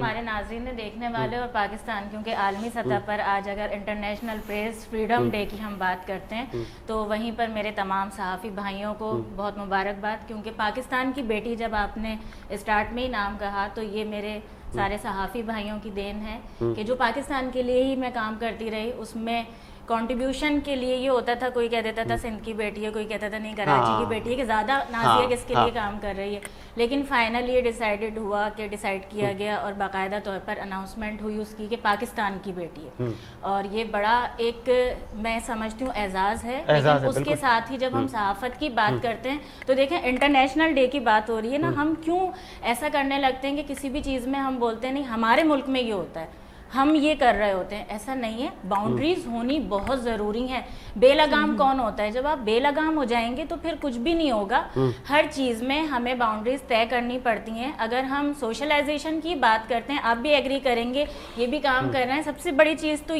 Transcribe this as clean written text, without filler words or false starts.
ہمارے ناظرین دیکھنے والے اور پاکستان کیونکہ عالمی سطح پر آج اگر انٹرنیشنل پریس فریڈم ڈے کی ہم بات کرتے ہیں تو وہیں پر میرے تمام صحافی بھائیوں کو بہت مبارکباد، کیونکہ پاکستان کی بیٹی جب آپ نے اسٹارٹ میں ہی نام کہا تو یہ میرے سارے صحافی بھائیوں کی دین ہے کہ جو پاکستان کے لیے ہی میں کام کرتی رہی. اس میں کنٹریبیوشن کے لیے یہ ہوتا تھا، کوئی کہہ دیتا تھا سندھ کی بیٹی ہے، کوئی کہتا تھا نہیں کراچی کی بیٹی ہے، کہ زیادہ نازیہ کس کے لیے کام کر رہی ہے. لیکن فائنلی یہ ڈیسائیڈڈ ہوا کہ ڈیسائیڈ کیا گیا اور باقاعدہ طور پر اناؤنسمنٹ ہوئی اس کی کہ پاکستان کی بیٹی ہے. اور یہ بڑا ایک میں سمجھتی ہوں اعزاز ہے. لیکن اس کے ساتھ ہی جب ہم صحافت کی بات کرتے ہیں تو دیکھیں انٹرنیشنل ڈے کی بات ہو رہی ہے نا، ہم کیوں ایسا کرنے لگتے ہیں کہ کسی بھی چیز میں ہم بولتے ہیں نہیں ہمارے ملک میں یہ ہوتا ہے، ہم یہ کر رہے ہوتے ہیں. ایسا نہیں ہے، باؤنڈریز ہونی بہت ضروری ہیں. بے لگام کون ہوتا ہے؟ جب آپ بے لگام ہو جائیں گے تو پھر کچھ بھی نہیں ہوگا. ہر چیز میں ہمیں باؤنڈریز طے کرنی پڑتی ہیں. اگر ہم سوشلائزیشن کی بات کرتے ہیں، آپ بھی ایگری کریں گے، یہ بھی کام کر رہے ہیں، سب سے بڑی چیز تو